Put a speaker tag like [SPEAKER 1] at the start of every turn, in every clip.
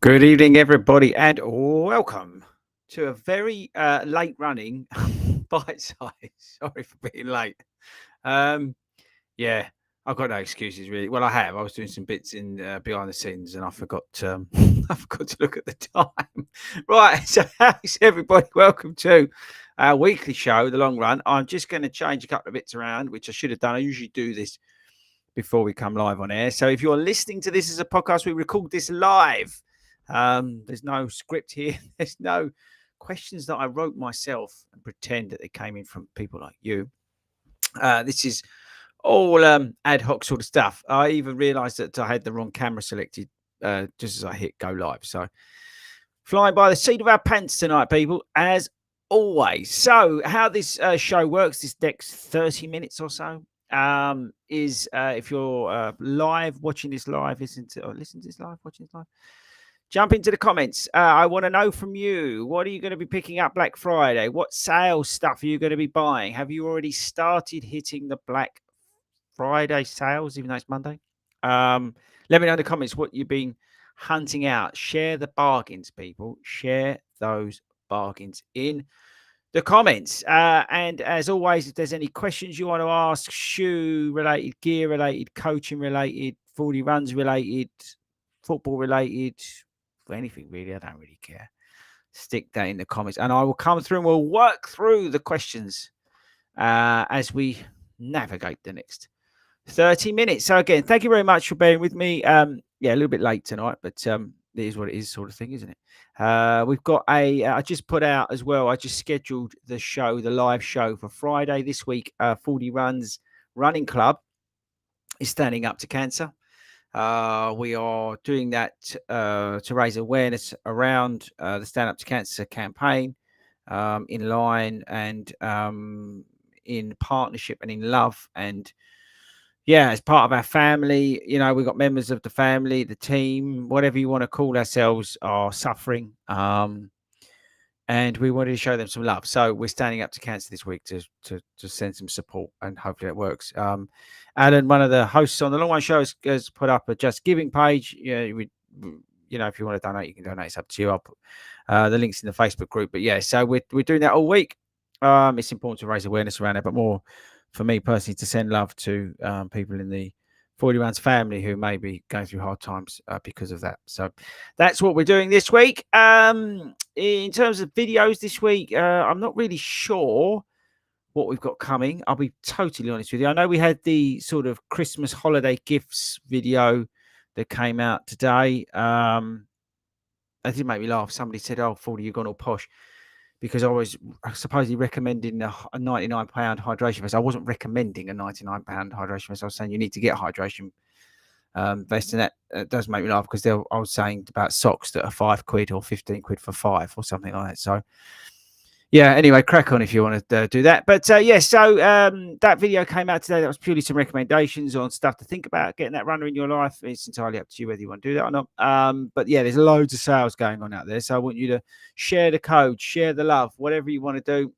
[SPEAKER 1] Good evening, everybody, and welcome to a very late running bite size. Sorry for being late. Um, yeah, I've got no excuses really. Well, I have. I was doing some bits in behind the scenes, and I forgot. I forgot to look at the time. Right. So, how's everybody? Welcome to our weekly show, The Long Run. I'm just going to change a couple of bits around, which I should have done. I usually do this before we come live on air. So, if you're listening to this as a podcast, we record this live. There's no script here. There's no questions that I wrote myself and pretend that they came in from people like you. This is all ad hoc sort of stuff. I even realized that I had the wrong camera selected just as I hit go live. So flying by the seat of our pants tonight, people, as always. So how this show works, this next 30 minutes or so, is if you're live, watching this live, listen to this live, watching this live, jump into the comments. I want to know from you, what are you going to be picking up Black Friday? What sales stuff are you going to be buying? Have you already started hitting the Black Friday sales, even though it's Monday? Let me know in the comments what you've been hunting out. Share the bargains, people. Share those bargains in the comments. And as always, if there's any questions you want to ask, shoe related, gear related, coaching related, 40 runs related, football related, for anything really, I don't really care. Stick that in the comments, and I will come through and we'll work through the questions as we navigate the next 30 minutes. So again, thank you very much for bearing with me. Yeah, a little bit late tonight, but it is what it is, sort of thing, isn't it? We've got I just put out as well, I just scheduled the show, the live show for Friday this week. 40 Runs Running Club is standing up to cancer. We are doing that to raise awareness around the Stand Up to Cancer campaign, in line and in partnership and in love. And yeah, as part of our family, you know, we've got members of the family, the team, whatever you want to call ourselves, are suffering. And we wanted to show them some love. So we're standing up to cancer this week to send some support, and hopefully that works. Alan, one of the hosts on the Long Run Show, has put up a Just Giving page. You know, if you want to donate, you can donate. It's up to you. I'll put the links in the Facebook group. But yeah, so we're doing that all week. It's important to raise awareness around it, but more for me personally to send love to people in the 40 Runs family who may be going through hard times because of that. So that's what we're doing this week. In terms of videos this week, I'm not really sure what we've got coming. I'll be totally honest with you. I know we had the sort of Christmas holiday gifts video that came out today. That did make me laugh. Somebody said, "Oh, 40, you've gone all posh," because I was supposedly recommending a £99 hydration vest. I wasn't recommending a £99 hydration vest. I was saying you need to get a hydration vest, and that does make me laugh because I was saying about socks that are £5 or 15 quid for 5 or something like that. So yeah, anyway, crack on if you want to do that. But yeah, so that video came out today. That was purely some recommendations on stuff to think about getting that runner in your life. It's entirely up to you whether you want to do that or not. But yeah, there's loads of sales going on out there. So I want you to share the code, share the love, whatever you want to do,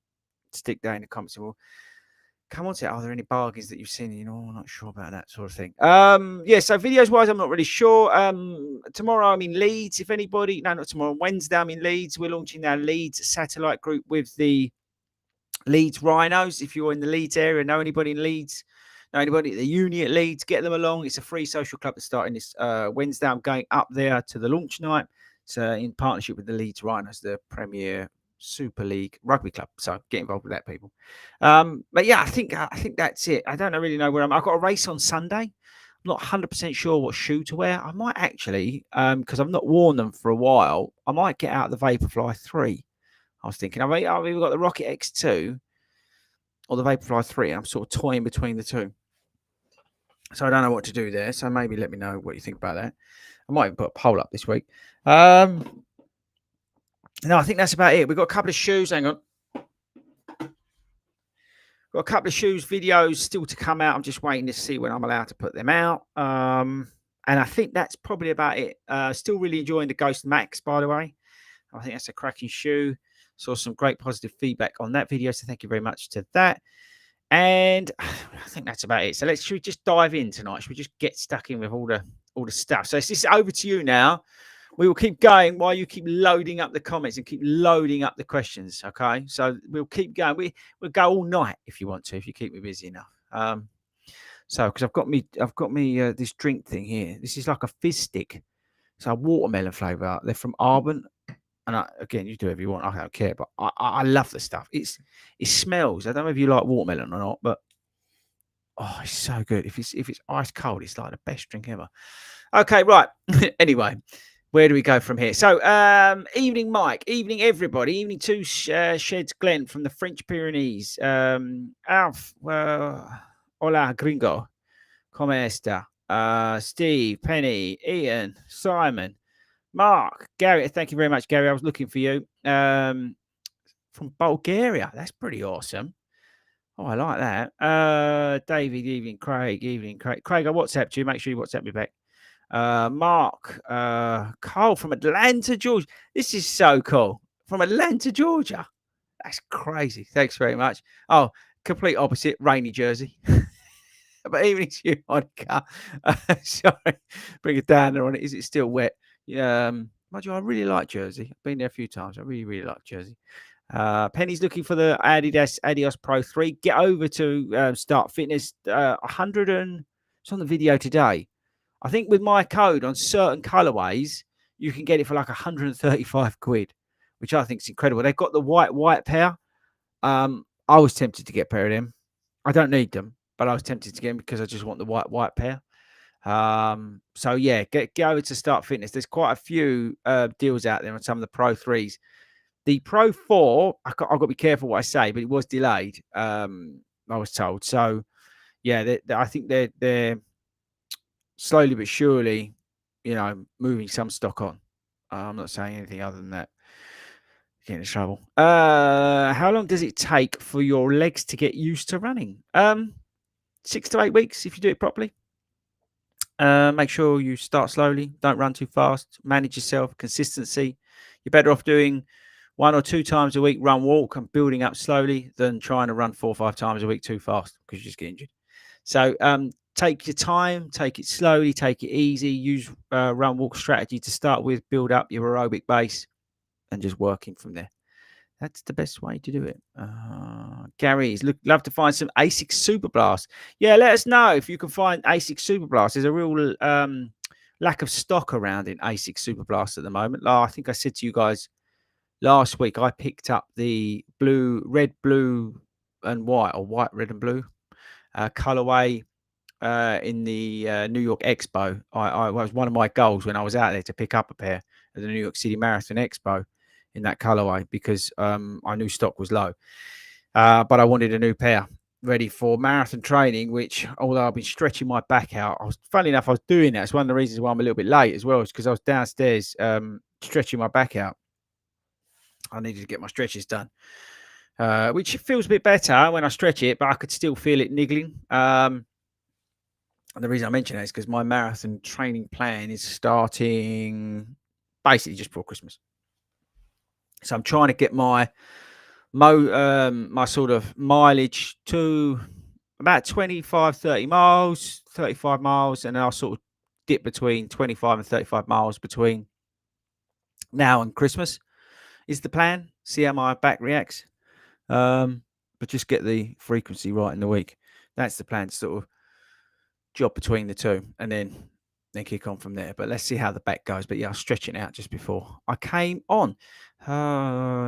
[SPEAKER 1] stick that in the comments. And we'll come on to it. Are there any bargains that you've seen? You know, I'm not sure about that sort of thing. Yeah, so videos wise, I'm not really sure. Tomorrow I'm in Leeds. If anybody, no, not tomorrow, Wednesday I'm in Leeds. We're launching our Leeds satellite group with the Leeds Rhinos. If you're in the Leeds area, know anybody in Leeds, know anybody at the uni at Leeds, get them along. It's a free social club that's starting this Wednesday. I'm going up there to the launch night. It's in partnership with the Leeds Rhinos, the Premier Super League rugby club. So get involved with that, people. But yeah, I think that's it. I don't really know where I've got a race on Sunday. I'm not 100% sure what shoe to wear. I might actually, because I've not worn them for a while, I might get out the Vaporfly 3. I was thinking, I've either got the Rocket X2 or the Vaporfly 3. I'm sort of toying between the two. So I don't know what to do there. So maybe let me know what you think about that. I might even put a poll up this week. No, I think that's about it. We've got a couple of shoes. Hang on. Got a couple of shoes videos still to come out. I'm just waiting to see when I'm allowed to put them out. And I think that's probably about it. Still really enjoying the Ghost Max, by the way. I think that's a cracking shoe. Saw some great positive feedback on that video. So thank you very much to that. And I think that's about it. So should we just dive in tonight? Should we just get stuck in with all the stuff? So it's just over to you now. We will keep going while you keep loading up the comments and keep loading up the questions. Okay, so we'll keep going. We'll go all night if you want to, if you keep me busy enough. So because I've got me this drink thing here. This is like a fizz stick. It's a watermelon flavour. They're from Arbon. And again, you do whatever you want. I don't care, but I love the stuff. It smells. I don't know if you like watermelon or not, but oh, it's so good. If it's ice cold, it's like the best drink ever. Okay, right. Anyway, where do we go from here? So, evening, Mike. Evening, everybody. Evening to Sheds Glen from the French Pyrenees. Alf, hola, gringo. Como esta? Steve, Penny, Ian, Simon, Mark, Gary. Thank you very much, Gary. I was looking for you. From Bulgaria. That's pretty awesome. Oh, I like that. David, evening, Craig, evening, Craig. Craig, I WhatsApped you. Make sure you WhatsApp me back. Mark, Carl from Atlanta, Georgia. This is so cool. From Atlanta, Georgia. That's crazy. Thanks very much. Oh, complete opposite, rainy Jersey. But evening to you, Monica. Sorry, bring it down there on it. Is it still wet? Yeah. Mind you, I really like Jersey. I've been there a few times. I really, really like Jersey. Penny's looking for the Adidas Pro 3. Get over to Start Fitness. 100 and it's on the video today. I think with my code on certain colorways, you can get it for like 135 quid, which I think is incredible. They've got the white pair. I was tempted to get a pair of them. I don't need them, but I was tempted to get them because I just want the white pair. So yeah, get over to Start Fitness. There's quite a few deals out there on some of the Pro 3s. The Pro 4, I've got to be careful what I say, but it was delayed. I was told. So yeah, I think they're slowly but surely, moving some stock on. I'm not saying anything other than that. Get in trouble. How long does it take for your legs to get used to running? 6 to 8 weeks if you do it properly. Make sure you start slowly. Don't run too fast. Manage yourself. Consistency. You're better off doing 1 or 2 times a week run, walk, and building up slowly than trying to run 4 or 5 times a week too fast because you just get injured. So take your time, take it slowly, take it easy. Use run, walk strategy to start with. Build up your aerobic base and just working from there. That's the best way to do it. Gary's love to find some ASICS Super Blast. Yeah, let us know if you can find ASICS Super Blast. There's a real lack of stock around in ASICS Super Blast at the moment. I think I said to you guys last week, I picked up the red, blue, and white, or white, red, and blue colorway in the New York Expo. I was one of my goals when I was out there to pick up a pair at the New York City Marathon Expo in that colorway because I knew stock was low. But I wanted a new pair ready for marathon training, which, although I've been stretching my back out, funnily enough, I was doing that. It's one of the reasons why I'm a little bit late as well, is because I was downstairs stretching my back out. I needed to get my stretches done, which feels a bit better when I stretch it, but I could still feel it niggling. And the reason I mention that is because my marathon training plan is starting basically just before Christmas. So I'm trying to get my sort of mileage to about 25, 30 miles, 35 miles, and then I'll sort of dip between 25 and 35 miles between now and Christmas is the plan. See how my back reacts. But just get the frequency right in the week. That's the plan, to sort of job between the two and then kick on from there. But let's see how the back goes. But yeah, I'll stretch it out just before I came on.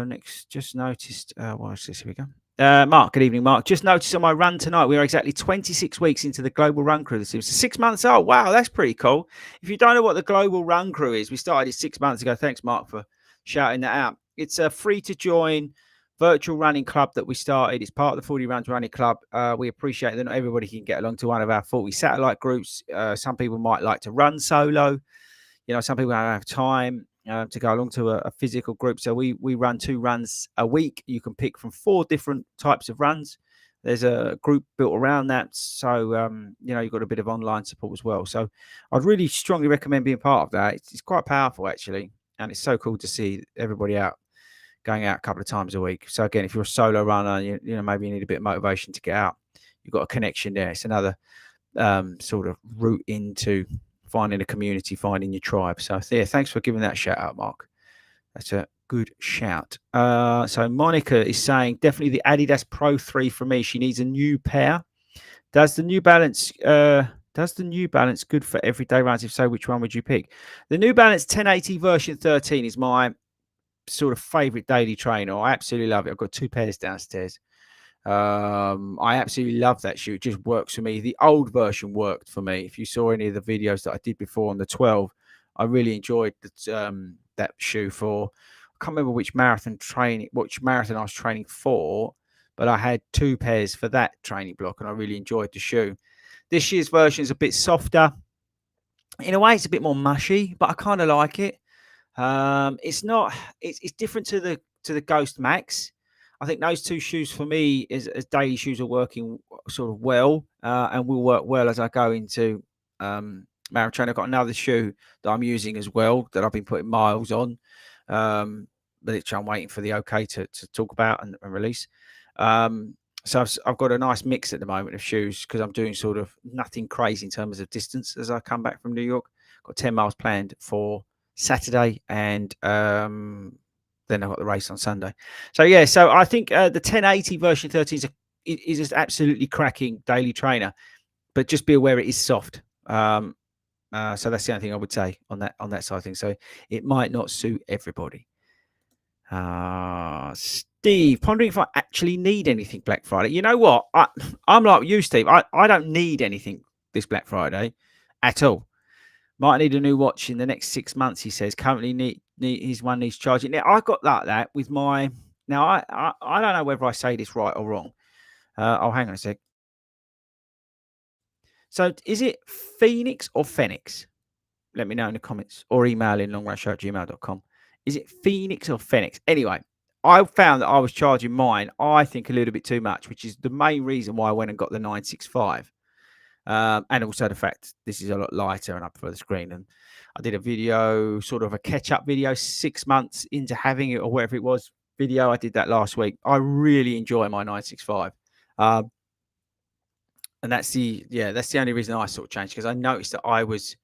[SPEAKER 1] Next, just noticed. What is this? Here we go. Mark, good evening, Mark. Just noticed on my run tonight, we are exactly 26 weeks into the Global Run Crew. This is 6 months old. Wow, that's pretty cool. If you don't know what the Global Run Crew is, we started it 6 months ago. Thanks, Mark, for shouting that out. It's a free to join virtual running club that we started. It's part of the 40 Runs Running Club. We appreciate that not everybody can get along to one of our 40 satellite groups. Some people might like to run solo. Some people don't have time to go along to a physical group. So we run 2 runs a week. You can pick from 4 different types of runs. There's a group built around that. So, you've got a bit of online support as well. So I'd really strongly recommend being part of that. It's quite powerful, actually. And it's so cool to see everybody going out a couple of times a week. So again, if you're a solo runner, maybe you need a bit of motivation to get out. You've got a connection there. It's another sort of route into finding a community, finding your tribe. So yeah, thanks for giving that shout out, Mark. That's a good shout. So Monica is saying definitely the Adidas Pro 3 for me. She needs a new pair. Does the New Balance good for everyday runs? If so, which one would you pick? The New Balance 1080 version 13 is my sort of favorite daily trainer. I absolutely love it. I've got 2 pairs downstairs. I absolutely love that shoe. It just works for me. The old version worked for me. If you saw any of the videos that I did before on the 12, I really enjoyed that shoe for. I can't remember which marathon I was training for, but I had 2 pairs for that training block, and I really enjoyed the shoe. This year's version is a bit softer. In a way, it's a bit more mushy, but I kind of like it. It's not. It's different to the Ghost Max. I think those 2 shoes for me as daily shoes are working sort of well, and will work well as I go into marathon. I've got another shoe that I'm using as well that I've been putting miles on, but I'm waiting for the okay to talk about and release. So I've got a nice mix at the moment of shoes because I'm doing sort of nothing crazy in terms of distance as I come back from New York. Got 10 miles planned for Saturday, and then I've got the race on Sunday. So yeah, so I think the 1080 version 13 is just absolutely cracking daily trainer, but just be aware it is soft. So that's the only thing I would say on that side of things. So it might not suit everybody. Steve, pondering if I actually need anything Black Friday. You know what? I'm like you, Steve. I don't need anything this Black Friday at all. Might need a new watch in the next 6 months, he says. Currently, his one needs charging. Now, I got like that with my. Now, I don't know whether I say this right or wrong. Hang on a sec. So, is it Phoenix or Phoenix? Let me know in the comments or email in longrunshot@gmail.com. Is it Phoenix or Phoenix? Anyway, I found that I was charging mine, I think, a little bit too much, which is the main reason why I went and got the 965. And also the fact this is a lot lighter and up for the screen. And I did a video, sort of a catch-up video, 6 months into having it or whatever it was. Video I did that last week. I really enjoy my 965. And that's the only reason I sort of changed, because I noticed that I was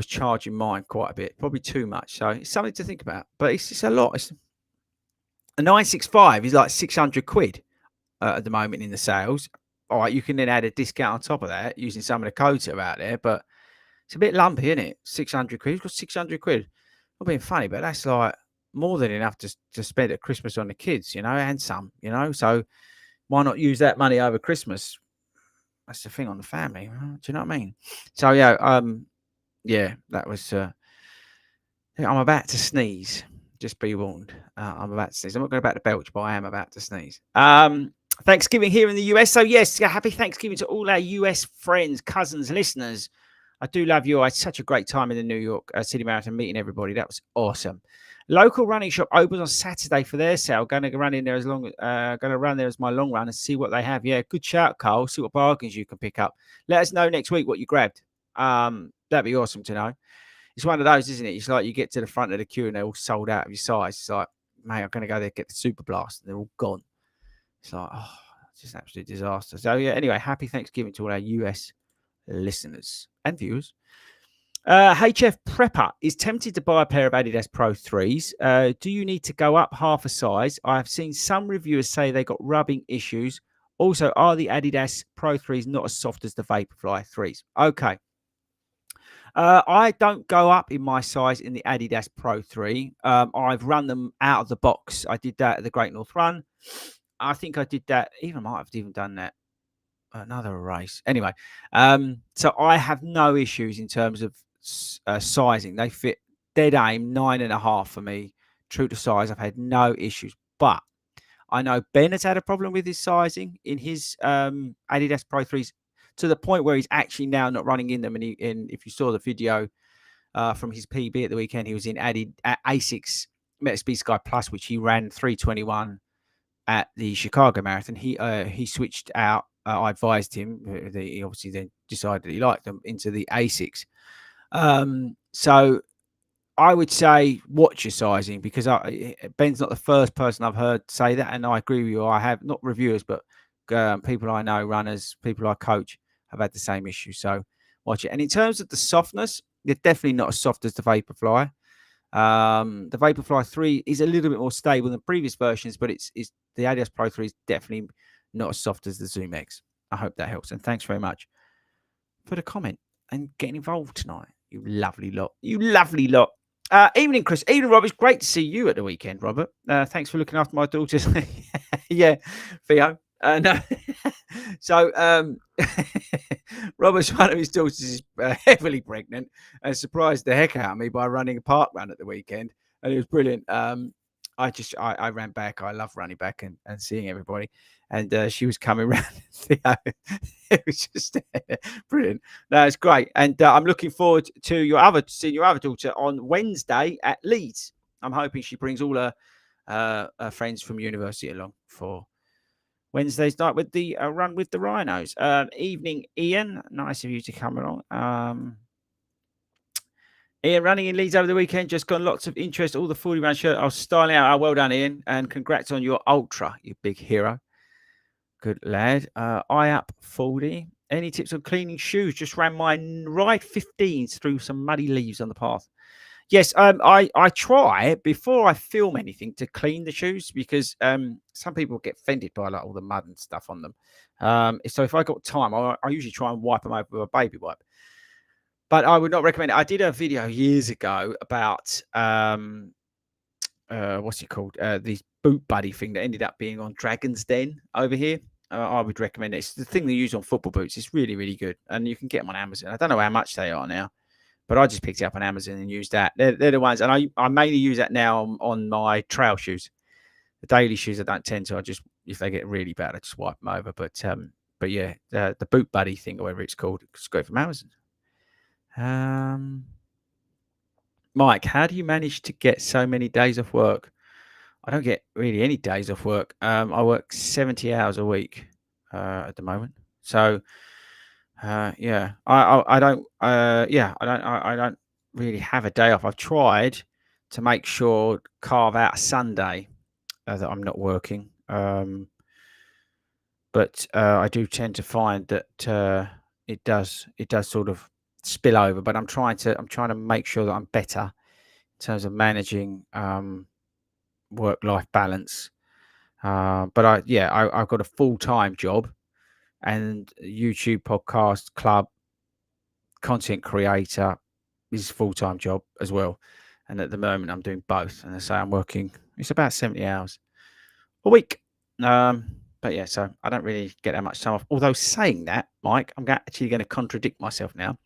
[SPEAKER 1] charging mine quite a bit, probably too much. So it's something to think about. But it's just a lot. A 965 is like 600 quid at the moment in the sales. All right, you can then add a discount on top of that using some of the codes that are out there, but it's a bit lumpy, isn't it? 600 quid. You've got 600 quid. Not being funny, but that's like more than enough to spend at Christmas on the kids, and some, So why not use that money over Christmas? That's the thing on the family. Do you know what I mean? So yeah, that was. I'm about to sneeze. Just be warned. I'm about to sneeze. I'm not going to belch, but I am about to sneeze. Thanksgiving here in the US. So yes, happy Thanksgiving to all our US friends, cousins, listeners. I do love you. I had such a great time in the New York City Marathon, meeting everybody. That was awesome. Local running shop opens on Saturday for their sale. Going to run in there going to run there as my long run and see what they have. Yeah, good shout, Carl. See what bargains you can pick up. Let us know next week what you grabbed. That'd be awesome to know. It's one of those, isn't it? It's like you get to the front of the queue and they're all sold out of your size. It's like, mate, I'm going to go there, get the Super Blast. And they're all gone. It's like, it's just an absolute disaster. So, yeah, anyway, happy Thanksgiving to all our US listeners and viewers. HF Prepper is tempted to buy a pair of Adidas Pro 3s. Do you need to go up half a size? I have seen some reviewers say they got rubbing issues. Also, are the Adidas Pro 3s not as soft as the Vaporfly 3s? Okay. I don't go up in my size in the Adidas Pro 3. I've run them out of the box. I did that at the Great North Run. I think I did that. Might have even done that another race. Anyway, so I have no issues in terms of sizing. They fit dead aim 9.5 for me. True to size. I've had no issues. But I know Ben has had a problem with his sizing in his Adidas Pro 3s, to the point where he's actually now not running in them. And if you saw the video from his PB at the weekend, he was in ASICS Meta Speed Sky Plus, which he ran 3:21 at the Chicago Marathon. He switched out. I advised him. He obviously then decided he liked them, into the ASICS. So I would say watch your sizing, because Ben's not the first person I've heard say that, and I agree with you. I have, not reviewers, but people I know, runners, people I coach, have had the same issue. So watch it. And in terms of the softness, they're definitely not as soft as the Vaporfly. The Vaporfly 3 is a little bit more stable than previous versions, but it's the ADS Pro 3 is definitely not as soft as the Zoom X. I hope that helps. And thanks very much for the comment and getting involved tonight. You lovely lot. You lovely lot. Evening, Chris. Evening, Robert. It's great to see you at the weekend, Robert. Thanks for looking after my daughters. Yeah, Theo. No. So, Robert's one of his daughters is heavily pregnant and surprised the heck out of me by running a park run at the weekend. And it was brilliant. I ran back. I love running back and seeing everybody. And she was coming around. It was just brilliant. No, it's great. And I'm looking forward to seeing your other daughter on Wednesday at Leeds. I'm hoping she brings all her friends from university along for Wednesday's night with the run with the rhinos. Evening, Ian. Nice of you to come along. Ian running in Leeds over the weekend. Just got lots of interest. All the 40 round shirt. I was styling out. Oh, well done, Ian. And congrats on your ultra, you big hero. Good lad. Eye up, FORDY. Any tips on cleaning shoes? Just ran my ride 15s through some muddy leaves on the path. Yes, I try before I film anything to clean the shoes because some people get offended by like all the mud and stuff on them. So if I got time, I usually try and wipe them over with a baby wipe. But I would not recommend it. I did a video years ago about what's it called? This boot buddy thing that ended up being on Dragon's Den over here. I would recommend it. It's the thing they use on football boots. It's really, really good. And you can get them on Amazon. I don't know how much they are now, but I just picked it up on Amazon and used that. They're the ones. And I mainly use that now on my trail shoes. The daily shoes, I don't tend to. I just, if they get really bad, I just wipe them over. But yeah, the boot buddy thing, or whatever it's called, it's great from Amazon. Mike, how do you manage to get so many days off work? I don't get really any days off work. I work 70 hours a week at the moment. So yeah, I don't I don't really have a day off. I've tried to make sure carve out a Sunday that I'm not working. But I do tend to find that it does sort of spill over. But I'm trying to make sure that I'm better in terms of managing work-life balance. But I've got a full-time job and YouTube podcast club content creator is a full-time job as well. And at the moment I'm doing both. And I say I'm working, it's about 70 hours a week. But yeah, so I don't really get that much time off. Although saying that, Mike, I'm actually going to contradict myself now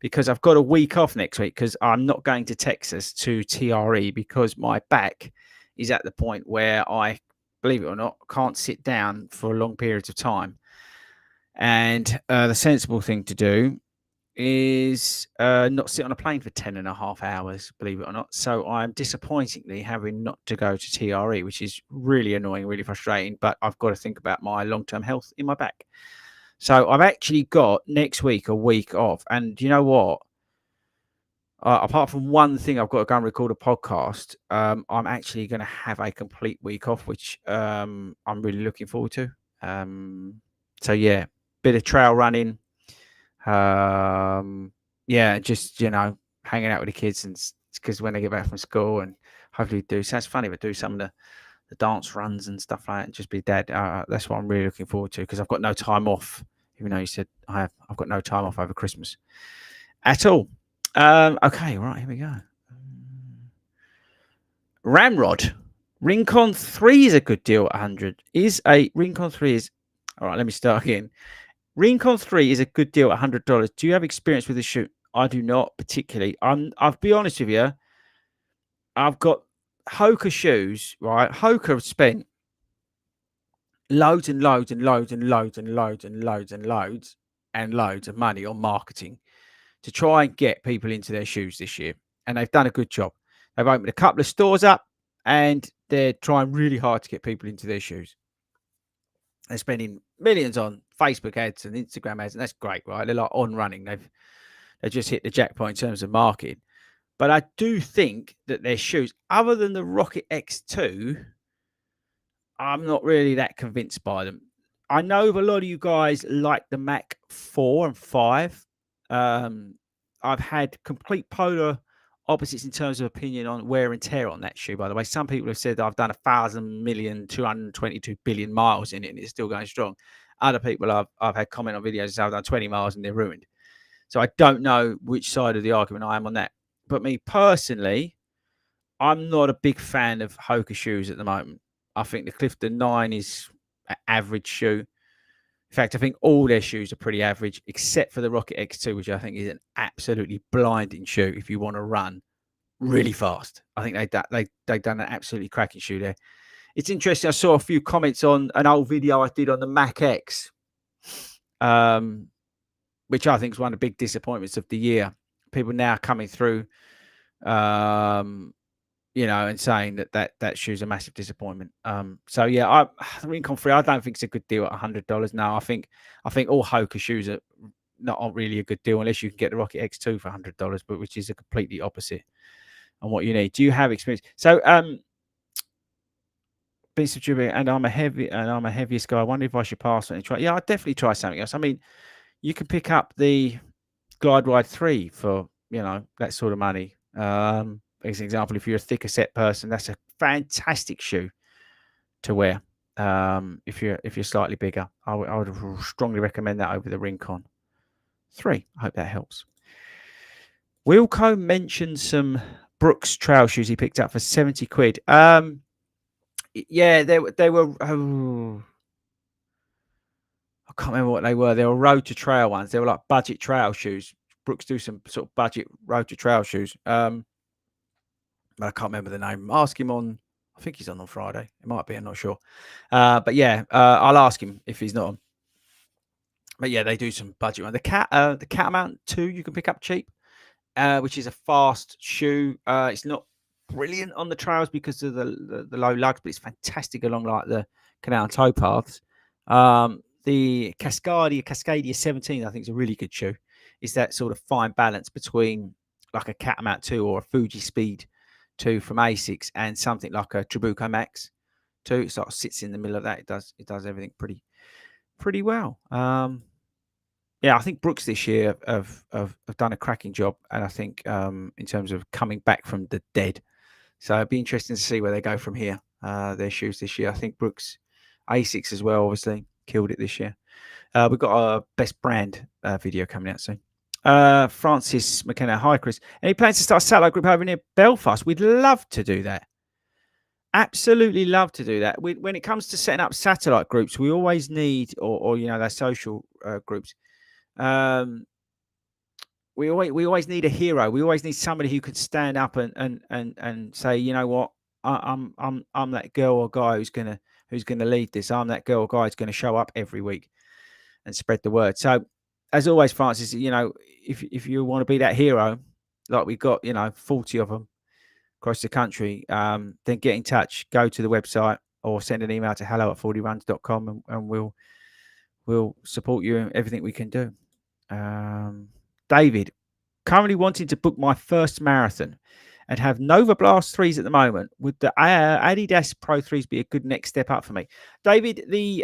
[SPEAKER 1] because I've got a week off next week because I'm not going to Texas to TRE because my back is at the point where I, believe it or not, can't sit down for long periods of time. And the sensible thing to do is not sit on a plane for 10.5 hours, believe it or not. So I'm disappointingly having not to go to TRE, which is really annoying, really frustrating. But I've got to think about my long-term health in my back. So I've actually got next week a week off. And you know what? Apart from one thing, I've got to go and record a podcast. I'm actually going to have a complete week off, which I'm really looking forward to. So yeah, bit of trail running. Yeah, just hanging out with the kids, and because when they get back from school, and hopefully sounds funny, but do some of the dance runs and stuff like that, and just be dad. That's what I'm really looking forward to because I've got no time off. Even though you said I've got no time off over Christmas at all. Okay, right, here we go. Ramrod, Rincon 3 is a good deal at 100. Rincon 3 is all right. Let me start again. Rincon 3 is a good deal at $100. Do you have experience with the shoe? I do not particularly. I'll be honest with you. I've got Hoka shoes, right? Hoka have spent loads and loads and loads and loads and loads and loads and loads and loads of money on marketing to try and get people into their shoes this year. And they've done a good job. They've opened a couple of stores up and they're trying really hard to get people into their shoes. They're spending millions on Facebook ads and Instagram ads, and that's great, right? They're like on running. They've just hit the jackpot in terms of marketing. But I do think that their shoes, other than the Rocket X2, I'm not really that convinced by them. I know a lot of you guys like the Mac 4 and 5. I've had complete polar opposites in terms of opinion on wear and tear on that shoe. By the way, some people have said I've done 1,000,222 billion miles in it and it's still going strong. Other people I've had comment on videos say I've done 20 miles and they're ruined. So I don't know which side of the argument I am on that. But me personally, I'm not a big fan of Hoka shoes at the moment. I think the Clifton 9 is an average shoe. In fact, I think all their shoes are pretty average, except for the Rocket X2, which I think is an absolutely blinding shoe if you want to run really fast. I think they've done an absolutely cracking shoe there. It's interesting. I saw a few comments on an old video I did on the Mac X, which I think is one of the big disappointments of the year. People now coming through, and saying that shoe's a massive disappointment. So yeah, the Rincon 3, I don't think it's a good deal at $100. No, I think all Hoka shoes are not really a good deal unless you can get the Rocket X2 for $100, but which is a completely opposite on what you need. Do you have experience? So Beast of Jubilee, and I'm a heaviest guy. I wonder if I should pass on and try. Yeah, I'd definitely try something else. I mean, you can pick up the Glide Ride 3 for that sort of money. As an example, if you're a thicker set person, that's a fantastic shoe to wear. If you're slightly bigger, I would strongly recommend that over the Rincon 3. I hope that helps. Wilco mentioned some Brooks trail shoes he picked up for 70 quid. Yeah, they were. Oh, I can't remember what they were. They were road to trail ones. They were like budget trail shoes. Brooks do some sort of budget road to trail shoes. But I can't remember the name. Ask him on. I think he's on Friday. It might be. I'm not sure. But yeah, I'll ask him if he's not on. But yeah, they do some budget one. The Catamount 2 you can pick up cheap, which is a fast shoe. It's not brilliant on the trails because of the low lugs, but it's fantastic along like the canal and tow paths. The Cascadia 17, I think, is a really good shoe. It's that sort of fine balance between like a Catamount 2 or a Fuji Speed 2 from Asics and something like a Trabuco Max 2. It sort of sits in the middle of that. It does everything pretty well. Yeah, I think Brooks this year have done a cracking job, and I think in terms of coming back from the dead. So it'd be interesting to see where they go from here. Their shoes this year. I think Brooks, Asics as well, obviously killed it this year. We've got a best brand video coming out soon. Francis McKenna, hi Chris. Any plans to start a satellite group over near Belfast? We'd love to do that. Absolutely love to do that. When it comes to setting up satellite groups, we always need, or their social groups. We always need a hero. We always need somebody who could stand up and say, you know what, I'm that girl or guy who's gonna lead this. I'm that girl or guy who's gonna show up every week and spread the word. So, as always, Francis, if you want to be that hero, like we've got 40 of them across the country, then get in touch. Go to the website or send an email to hello@fordyruns.com and we'll support you in everything we can do. David, currently wanting to book my first marathon and have Nova Blast 3s at the moment. Would the Adidas Pro 3s be a good next step up for me? David, the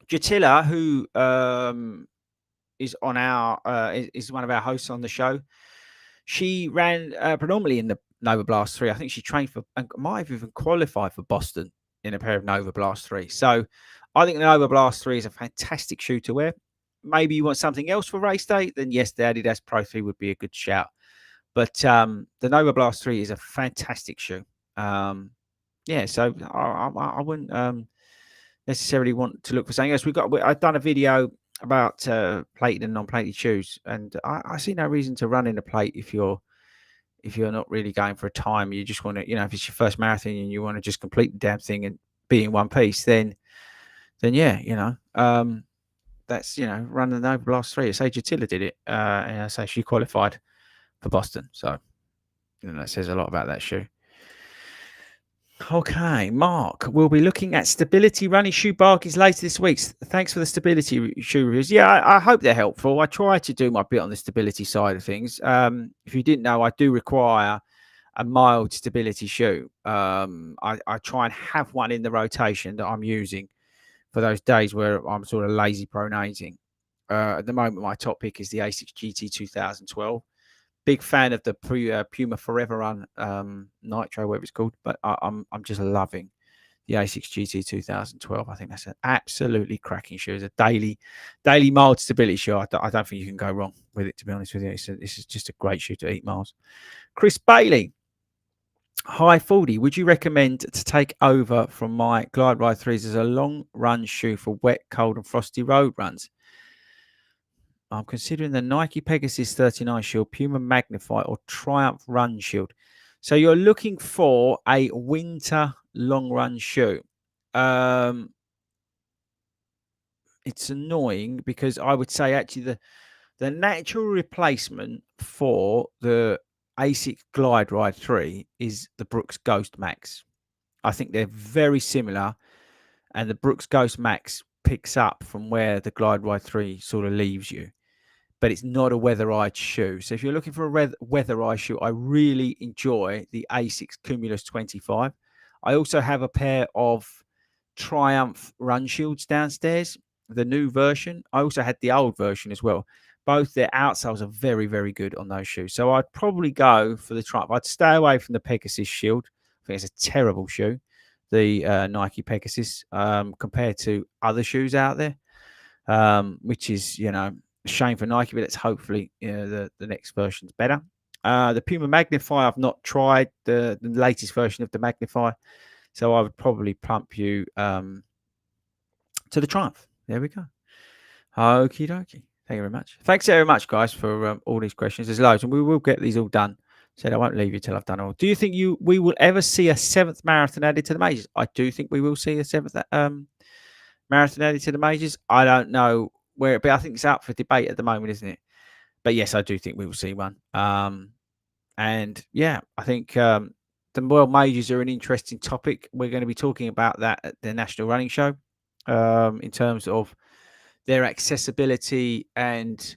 [SPEAKER 1] Jatila, who is on is one of our hosts on the show, she ran predominantly in the Nova Blast 3. I think she trained for and might have even qualified for Boston in a pair of Nova Blast 3. So I think the Nova Blast 3 is a fantastic shoe to wear. Maybe you want something else for race day, then yes, the Adidas Pro 3 would be a good shout. But the Nova Blast 3 is a fantastic shoe. Yeah, so I wouldn't necessarily want to look for something else. I've done a video about plated and non-plated shoes, and I see no reason to run in a plate if you're not really going for a time. You just want to, if it's your first marathon and you want to just complete the damn thing and be in one piece, then yeah, that's run the Nova Blast 3. I say Jatila did it, and I say she qualified for Boston. So that says a lot about that shoe. Okay, Mark, we'll be looking at stability running shoe bargains later this week. Thanks for the stability shoe reviews. Yeah, I hope they're helpful. I try to do my bit on the stability side of things. If you didn't know, I do require a mild stability shoe. I try and have one in the rotation that I'm using for those days where I'm sort of lazy pronating. at the moment, my top pick is the ASICS GT 2012. Big fan of the Puma Forever Run Nitro, whatever it's called, but I'm just loving the ASICS GT 2012. I think that's an absolutely cracking shoe. It's a daily mild stability shoe. I don't think you can go wrong with it, to be honest with you. This is just a great shoe to eat miles. Chris Bailey. Hi, FORDY. Would you recommend to take over from my Glide Ride 3s as a long run shoe for wet, cold, and frosty road runs? I'm considering the Nike Pegasus 39 Shield, Puma Magnify, or Triumph Run Shield. So you're looking for a winter long run shoe. It's annoying because I would say actually the natural replacement for the ASICS Glide Ride 3 is the Brooks Ghost Max. I think they're very similar, and the Brooks Ghost Max picks up from where the Glide Ride 3 sort of leaves you. But it's not a weatherized shoe. So if you're looking for a weatherized shoe, I really enjoy the ASICS Cumulus 25. I also have a pair of Triumph Run Shields downstairs, the new version. I also had the old version as well. Both their outsoles are very, very good on those shoes. So I'd probably go for the Triumph. I'd stay away from the Pegasus Shield. I think it's a terrible shoe, the Nike Pegasus, compared to other shoes out there, which is, shame for Nike, but it's hopefully the next version's better. The Puma Magnify, I've not tried the latest version of the Magnify, so I would probably plump you to the Triumph. There we go. Okie dokie. Thank you very much. Thanks very much, guys, for all these questions. There's loads, and we will get these all done. Said I won't leave you till I've done all. Do you think we will ever see a 7th marathon added to the majors? I do think we will see a 7th marathon added to the majors. I don't know where it be. I think it's out for debate at the moment, isn't it? But yes, I do think we will see one. And yeah, I think the world majors are an interesting topic. We're going to be talking about that at the National Running Show, in terms of their accessibility and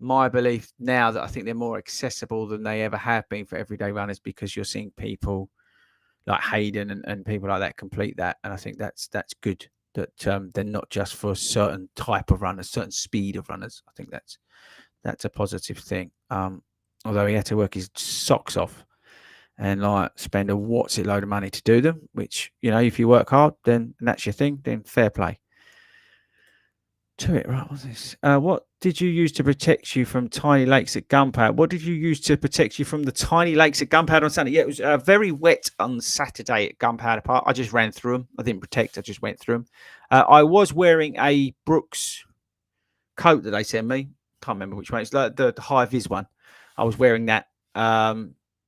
[SPEAKER 1] my belief now that I think they're more accessible than they ever have been for everyday runners, because you're seeing people like Hayden and people like that complete that. And I think that's good, that they're not just for a certain type of runners, certain speed of runners. I think that's a positive thing. Although he had to work his socks off and like spend a what's it load of money to do them, which, if you work hard, then and that's your thing, then fair play to it. Right, what's this? What did you use to protect you from tiny lakes at Gunpowder? What did you use to protect you from the tiny lakes at Gunpowder on Sunday? Yeah, it was very wet on Saturday at Gunpowder Park. I just ran through them. I didn't protect. I just went through them. I was wearing a Brooks coat that they sent me. Can't remember which one. It's like the high vis one. I was wearing that,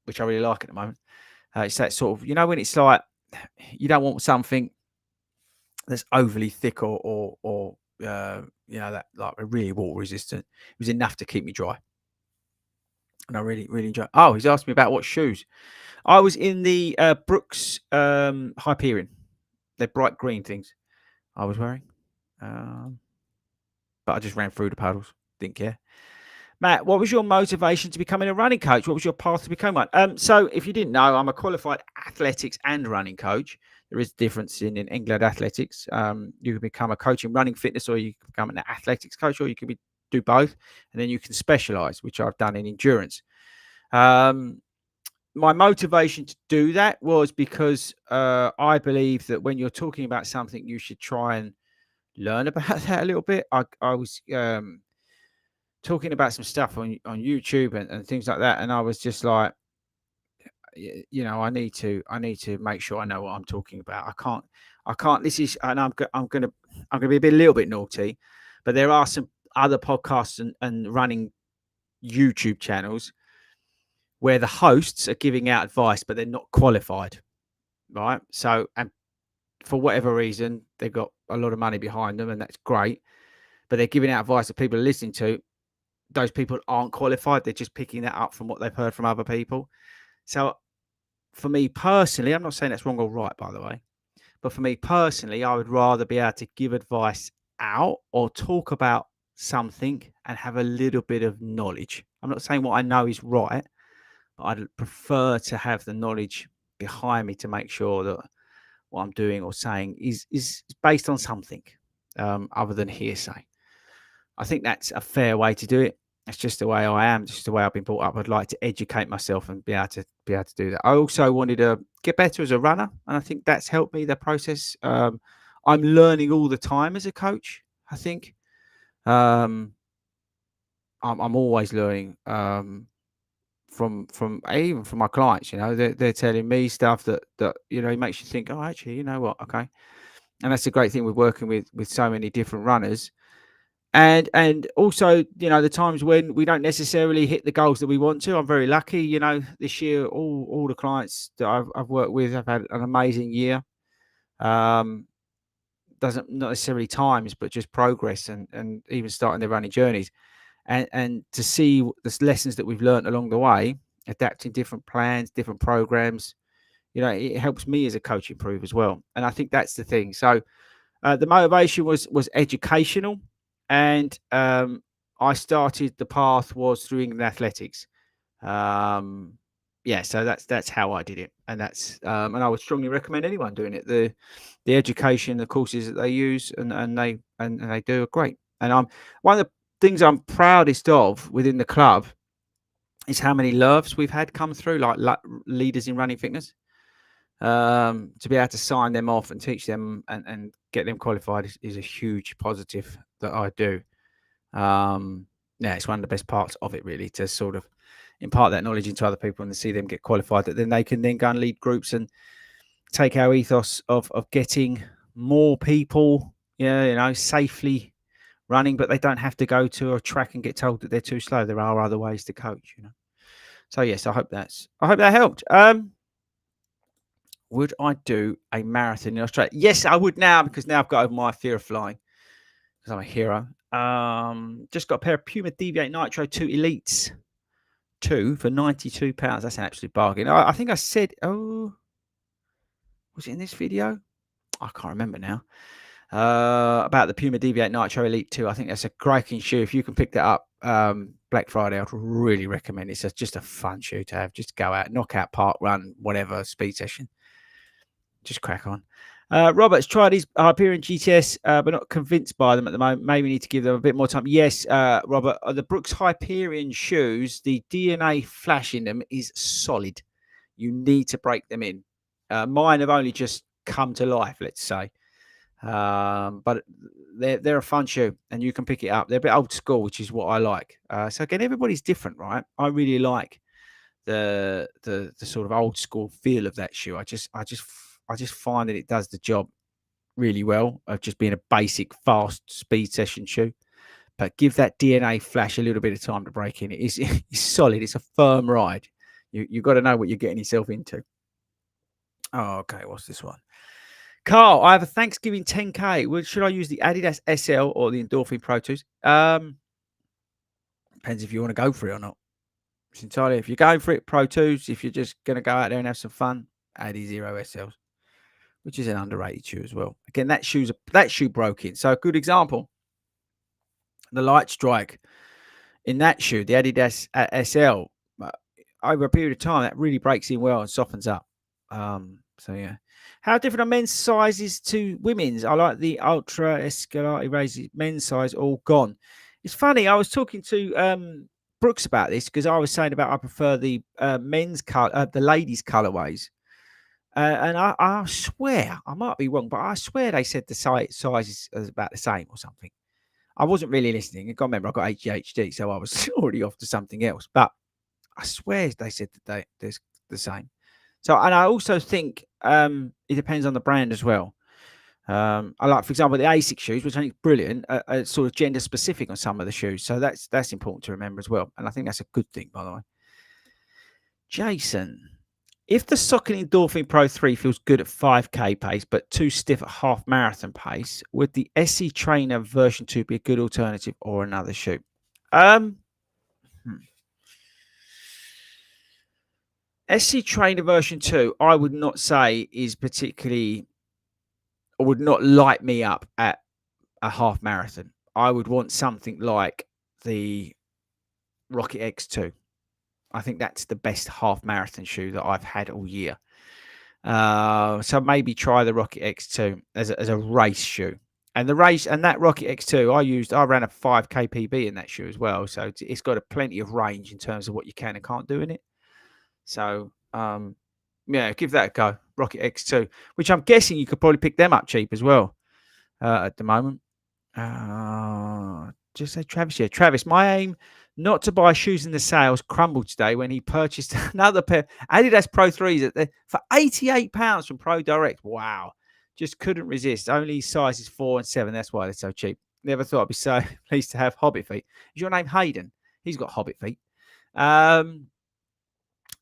[SPEAKER 1] which I really like at the moment. It's that sort of, when it's like you don't want something that's overly thick or that like really water resistant. It was enough to keep me dry, and I really enjoyed. Oh, he's asked me about what shoes. I was in the Brooks Hyperion. They're bright green things I was wearing, but I just ran through the puddles. Didn't care. Matt, what was your motivation to becoming a running coach? What was your path to become one? So if you didn't know, I'm a qualified athletics and running coach. There is a difference in England athletics. You can become a coach in running fitness, or you can become an athletics coach, or you can do both. And then you can specialize, which I've done in endurance. My motivation to do that was because I believe that when you're talking about something, you should try and learn about that a little bit. I was talking about some stuff on YouTube and things like that, and I was just like, I need to make sure I know what I'm talking about. I can't. This is, and I'm gonna be a little bit naughty, but there are some other podcasts and running YouTube channels where the hosts are giving out advice, but they're not qualified, right? So, and for whatever reason, they've got a lot of money behind them, and that's great, but they're giving out advice that people are listening to. Those people aren't qualified. They're just picking that up from what they've heard from other people. So for me personally, I'm not saying that's wrong or right, by the way, but for me personally, I would rather be able to give advice out or talk about something and have a little bit of knowledge. I'm not saying what I know is right, but I'd prefer to have the knowledge behind me to make sure that what I'm doing or saying is based on something other than hearsay. I think that's a fair way to do it. That's just the way I am, just the way I've been brought up. I'd like to educate myself and be able to do that. I also wanted to get better as a runner, and I think that's helped me the process. I'm learning all the time as a coach. I think um, I'm always learning from even from my clients. You know, they're telling me stuff that it makes you think. Oh, actually, you know what? Okay, and that's the great thing with working with so many different runners. And also, the times when we don't necessarily hit the goals that we want to. I'm very lucky, this year, all the clients that I've worked with have had an amazing year. Um, doesn't not necessarily times, but just progress and even starting their running journeys. And to see the lessons that we've learned along the way, adapting different plans, different programs, it helps me as a coach improve as well. And I think that's the thing. So the motivation was educational, and I started the path was through England athletics. Um, yeah, so that's how I did it, and and I would strongly recommend anyone doing it. The education, the courses that they use, and they do are great. And I'm one of the things I'm proudest of within the club is how many loves we've had come through, like leaders in running fitness. To be able to sign them off and teach them and get them qualified is a huge positive that I do. Yeah, it's one of the best parts of it, really, to sort of impart that knowledge into other people and to see them get qualified, that then they can then go and lead groups and take our ethos of getting more people, safely running, but they don't have to go to a track and get told that they're too slow. There are other ways to coach. So yes, I hope that helped. Would I do a marathon in Australia? Yes, I would now, because now I've got over my fear of flying because I'm a hero. Just got a pair of Puma Deviate Nitro 2 Elites 2 for £92. That's an absolute bargain. I think I said, was it in this video? I can't remember now. About the Puma Deviate Nitro Elite 2. I think that's a cracking shoe. If you can pick that up Black Friday, I'd really recommend it. It's just a fun shoe to have. Just go out, knock out, park, run, whatever, speed session. Just crack on. Robert's tried his Hyperion GTS, but not convinced by them at the moment. Maybe need to give them a bit more time. Yes, Robert, the Brooks Hyperion shoes, the DNA flash in them is solid. You need to break them in. Mine have only just come to life, let's say. But they're a fun shoe, and you can pick it up. They're a bit old school, which is what I like. So again, everybody's different, right? I really like the sort of old school feel of that shoe. I just find that it does the job really well of just being a basic fast speed session shoe. But give that DNA flash a little bit of time to break in. It's solid. It's a firm ride. You've got to know what you're getting yourself into. Oh, okay. What's this one? Carl, I have a Thanksgiving 10K. Should I use the Adidas SL or the Endorphin Pro 2s? Depends if you want to go for it or not. It's entirely, if you're going for it, Pro 2s. If you're just going to go out there and have some fun, Adi Zero SLs, which is an underrated shoe as well. Again, that shoe broke in. So a good example, the Light Strike in that shoe, the Adidas SL, over a period of time, that really breaks in well and softens up. So yeah. How different are men's sizes to women's? I like the Ultra Escalante raises. Men's size all gone. It's funny. I was talking to Brooks about this because I was saying about I prefer the men's color, the ladies' colorways. And I swear, I might be wrong, but I swear they said the size is about the same or something. I wasn't really listening. I can't remember. I got ADHD, so I was already off to something else. But I swear they said that they're the same. So, and I also think it depends on the brand as well. I like, for example, the ASIC shoes, which I think is brilliant, are sort of gender specific on some of the shoes. So that's important to remember as well. And I think that's a good thing, by the way. Jason, if the Saucony Endorphin Pro 3 feels good at 5K pace, but too stiff at half marathon pace, would the SE Trainer version 2 be a good alternative or another shoe? SC Trainer version 2, I would not say is particularly, or would not light me up at a half marathon. I would want something like the Rocket X2. I think that's the best half marathon shoe that I've had all year. So maybe try the Rocket X2 as a race shoe. And the race and that Rocket X2, I ran a 5K PB in that shoe as well. So it's got a plenty of range in terms of what you can and can't do in it. So, yeah, give that a go. Rocket X2, which I'm guessing you could probably pick them up cheap as well at the moment. Just say Travis here. Travis, my aim not to buy shoes in the sales crumbled today when he purchased another pair Adidas Pro 3s for £88 from Pro Direct. Wow. Just couldn't resist. Only sizes 4 and 7. That's why they're so cheap. Never thought I'd be so pleased to have Hobbit feet. Is your name Hayden? He's got Hobbit feet. Yeah,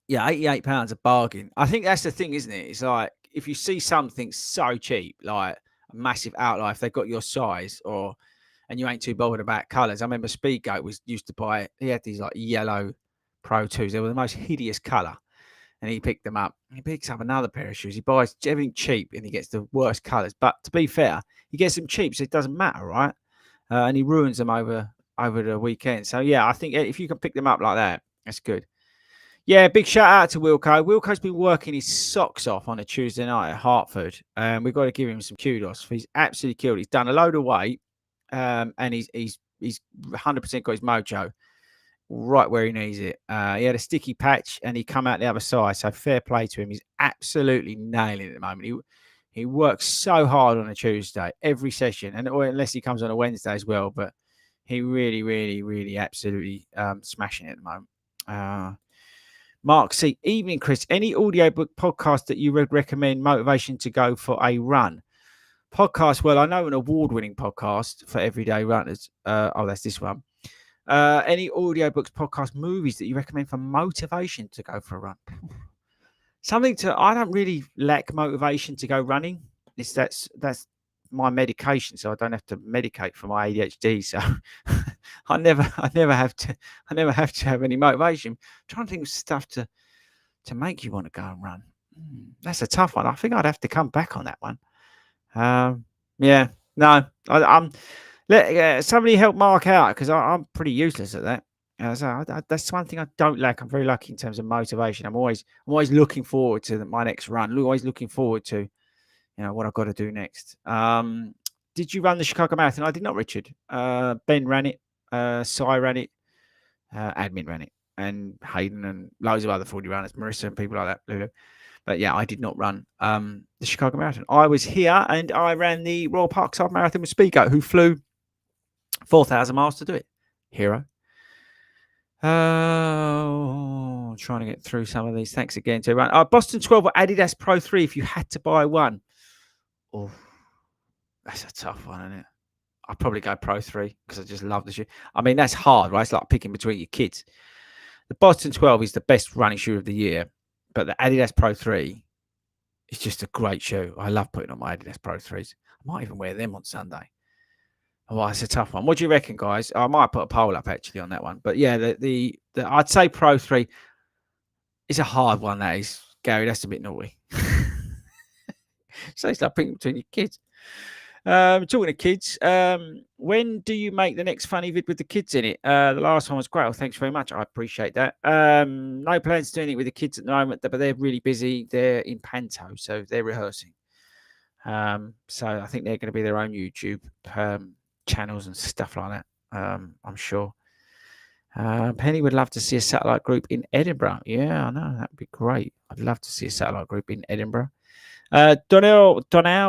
[SPEAKER 1] £88 a bargain. I think that's the thing, isn't it? It's like if you see something so cheap, like a massive outlier, if they've got your size, and you ain't too bothered about colours. I remember Speedgoat used to buy. He had these like yellow Pro 2s. They were the most hideous colour, and he picked them up. He picks up another pair of shoes. He buys everything cheap, and he gets the worst colours. But to be fair, he gets them cheap, so it doesn't matter, right? And he ruins them over the weekend. So yeah, I think if you can pick them up like that, that's good. Yeah, big shout out to Wilco. Wilco's been working his socks off on a Tuesday night at Hartford. We've got to give him some kudos. He's absolutely killed. He's done a load of weight, and he's 100% got his mojo right where he needs it. He had a sticky patch, and he come out the other side. So fair play to him. He's absolutely nailing it at the moment. He works so hard on a Tuesday every session, or unless he comes on a Wednesday as well. But he really, really, really absolutely smashing it at the moment. Mark C. Evening, Chris. Any audiobook podcast that you would recommend motivation to go for a run? Podcast, well, I know an award-winning podcast for everyday runners. That's this one. Any audiobooks, podcast, movies that you recommend for motivation to go for a run? I don't really lack motivation to go running. That's my medication, so I don't have to medicate for my ADHD. So I never have to have any motivation. I'm trying to think of stuff to make you want to go and run. That's a tough one. I think I'd have to come back on that one. Yeah, no, I'm. Let somebody help Mark out because I'm pretty useless at that. That's one thing I don't lack. I'm very lucky in terms of motivation. I'm always looking forward to my next run. Always looking forward to what I've got to do next. Did you run the Chicago Marathon? I did not, Richard. Ben ran it. Cy ran it. Admin ran it. And Hayden and loads of other 40 runners, Marissa and people like that, Lulu. But yeah, I did not run the Chicago Marathon. I was here and I ran the Royal Parkside Marathon with Speedgoat, who flew 4,000 miles to do it. Hero. Trying to get through some of these. Thanks again to everyone. Boston 12 or Adidas Pro 3 if you had to buy one. Oh, that's a tough one, isn't it? I'd probably go Pro 3 because I just love the shoe. I mean, that's hard, right? It's like picking between your kids. The Boston 12 is the best running shoe of the year, but the Adidas Pro 3 is just a great shoe. I love putting on my Adidas Pro 3s. I might even wear them on Sunday. Oh, it's a tough one. What do you reckon, guys? I might put a poll up actually on that one. But yeah, the I'd say Pro 3 is a hard one. That is, Gary. That's a bit naughty. So it's like picking between your kids. Talking to kids, when do you make the next funny vid with the kids in it? The last one was great. Well, thanks very much. I appreciate that. No plans to do anything with the kids at the moment, but they're really busy. They're in Panto, so they're rehearsing. So I think they're going to be their own YouTube channels and stuff like that. I'm sure. Penny would love to see a satellite group in Edinburgh. Yeah, I know. That'd be great. I'd love to see a satellite group in Edinburgh. Donnell,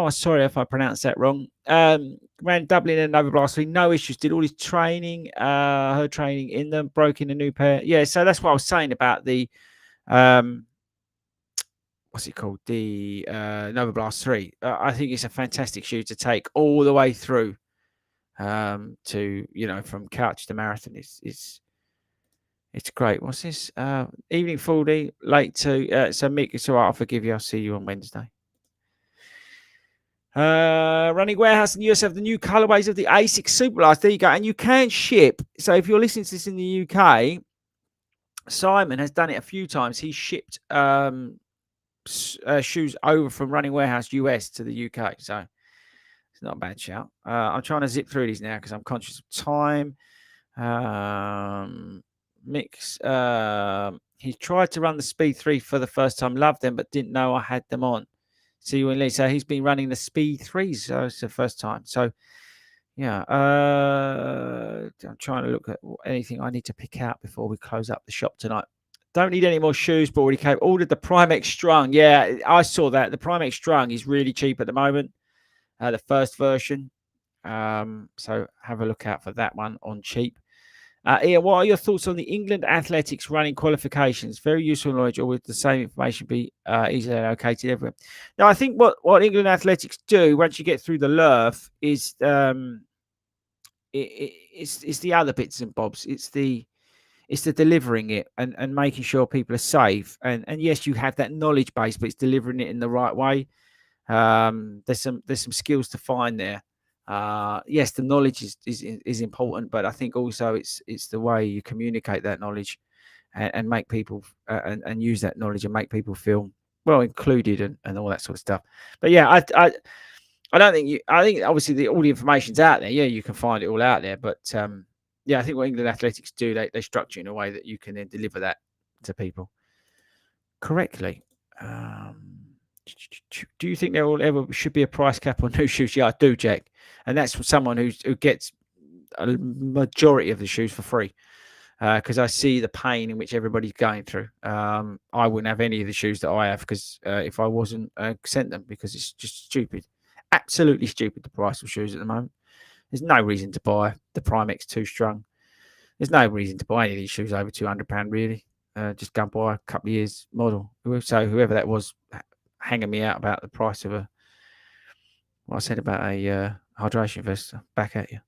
[SPEAKER 1] sorry if I pronounced that wrong. Ran Dublin and Overblast 3, no issues. Did all his training, her training in them, broke in a new pair. Yeah, so that's what I was saying about the what's it called? The Nova Blast 3. I think it's a fantastic shoe to take all the way through to from couch to marathon. It's great. What's this? Evening 4D, late to so Mick, it's all right, I'll forgive you. I'll see you on Wednesday. Running Warehouse in the US have the new colorways of the ASICS Superblast. There you go. And you can ship. So if you're listening to this in the UK, Simon has done it a few times. He shipped shoes over from Running Warehouse US to the UK. So it's not a bad shout. I'm trying to zip through these now because I'm conscious of time. Mix. He tried to run the Speed 3 for the first time. Loved them, but didn't know I had them on. See you in Lee. So he's been running the Speed 3s. So it's the first time. So yeah, I'm trying to look at anything I need to pick out before we close up the shop tonight. Don't need any more shoes, but already came. Ordered the Primex Strung. Yeah, I saw that. The Primex Strung is really cheap at the moment. The first version. So have a look out for that one on cheap. Ian, what are your thoughts on the England athletics running qualifications? Very useful knowledge, or with the same information be easily located everywhere. Now, I think what England athletics do once you get through the LERF is it's the other bits and bobs. It's the delivering it and making sure people are safe. And yes, you have that knowledge base, but it's delivering it in the right way. There's some skills to find there. Yes, the knowledge is important, but I think also it's the way you communicate that knowledge and make people and use that knowledge and make people feel well included and all that sort of stuff. But yeah, I don't think I think obviously all the information's out there. Yeah, you can find it all out there. But yeah, I think what England athletics do, they structure in a way that you can then deliver that to people correctly. Do you think there will ever should be a price cap on new shoes? Yeah, I do, Jack. And that's from someone who gets a majority of the shoes for free. Because I see the pain in which everybody's going through. I wouldn't have any of the shoes that I have because if I wasn't sent them, because it's just stupid, absolutely stupid. The price of shoes at the moment. There's no reason to buy the Primex 2 Strung. There's no reason to buy any of these shoes over £200 really. Just go and buy a couple of years model. So whoever that was hanging me out about the price of what I said about a hydration vest, back at you.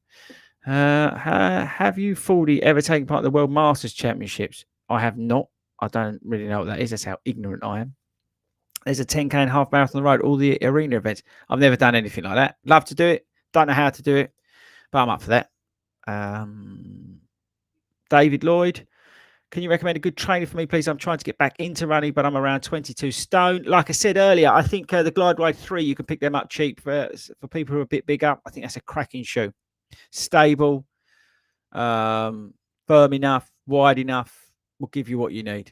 [SPEAKER 1] Have you, FORDY, ever taken part in the World Masters Championships? I have not. I don't really know what that is. That's how ignorant I am. There's a 10K and half marathon on the road, all the arena events. I've never done anything like that. Love to do it. Don't know how to do it, but I'm up for that. David Lloyd, can you recommend a good trainer for me, please? I'm trying to get back into running, but I'm around 22 stone. Like I said earlier, I think the Glide Ride 3, you can pick them up cheap for people who are a bit bigger. I think that's a cracking shoe. Stable, firm enough, wide enough, will give you what you need.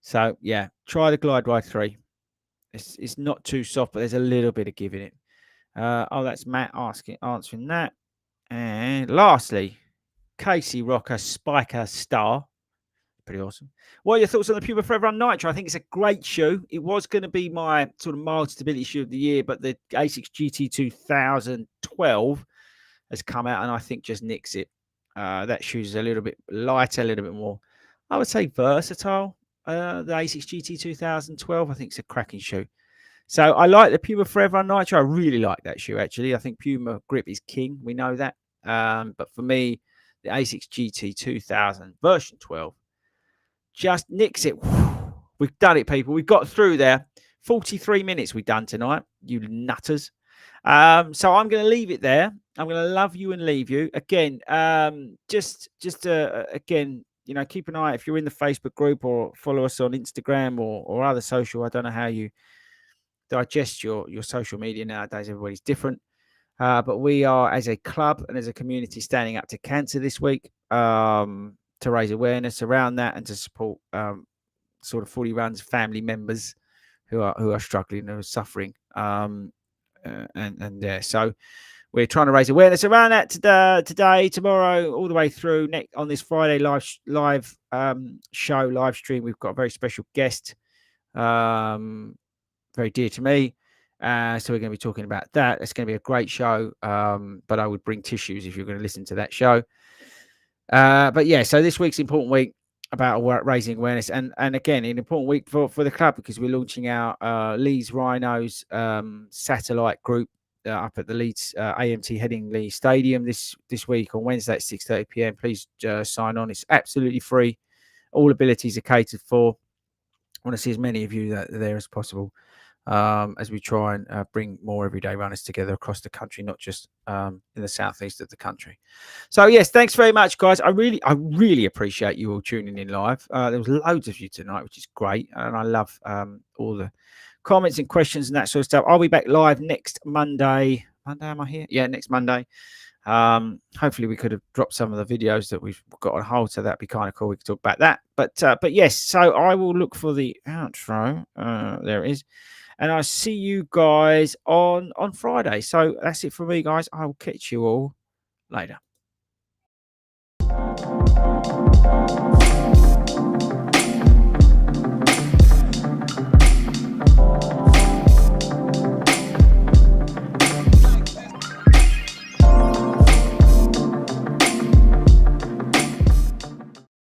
[SPEAKER 1] So yeah, try the Glide Ride 3. It's not too soft, but there's a little bit of give in it. Oh, that's Matt answering that. And lastly, Casey Rocker Spiker Star. Pretty awesome. What are your thoughts on the Puma Forever Run Nitro? I think it's a great shoe. It was going to be my sort of mild stability shoe of the year, but the ASICS GT 2012 has come out and I think just nicks it. That shoe's a little bit lighter, a little bit more, I would say, versatile. The ASICS GT 2012, I think it's a cracking shoe. So I like the Puma Forever Run Nitro. I really like that shoe, actually. I think Puma grip is king. We know that. But for me, the ASICS GT 2000 version 12 just nicks it. We've done it, people. We've got through there. 43 minutes we've done tonight, you nutters. So I'm going to leave it there. I'm going to love you and leave you. Again, again, you know, keep an eye if you're in the Facebook group or follow us on Instagram or other social. I don't know how you digest your social media nowadays. Everybody's different. But we are, as a club and as a community, standing up to cancer this week to raise awareness around that and to support sort of FORDY Run's family members who are struggling, who are suffering. So we're trying to raise awareness around that today, tomorrow, all the way through on this Friday live show, live stream. We've got a very special guest, very dear to me. So we're going to be talking about that. It's going to be a great show. But I would bring tissues if you're going to listen to that show. But yeah, so this week's important week about raising awareness, and again, an important week for the club because we're launching our Leeds Rhinos satellite group up at the Leeds AMT Headingley Stadium this week on Wednesday at 6:30 p.m. Please sign on. It's absolutely free. All abilities are catered for. I want to see as many of you there as possible as we try and bring more everyday runners together across the country, not just in the southeast of the country. So yes, thanks very much, guys. I really appreciate you all tuning in live. There was loads of you tonight, which is great, and I love all the comments and questions and that sort of stuff. I'll be back live next Monday. Monday, am I here? Yeah, next Monday. Hopefully we could have dropped some of the videos that we've got on hold, so that'd be kind of cool. We could talk about that. But yes, so I will look for the outro. There it is. and I'll see you guys on Friday. So that's it for me, guys. I will catch you all later.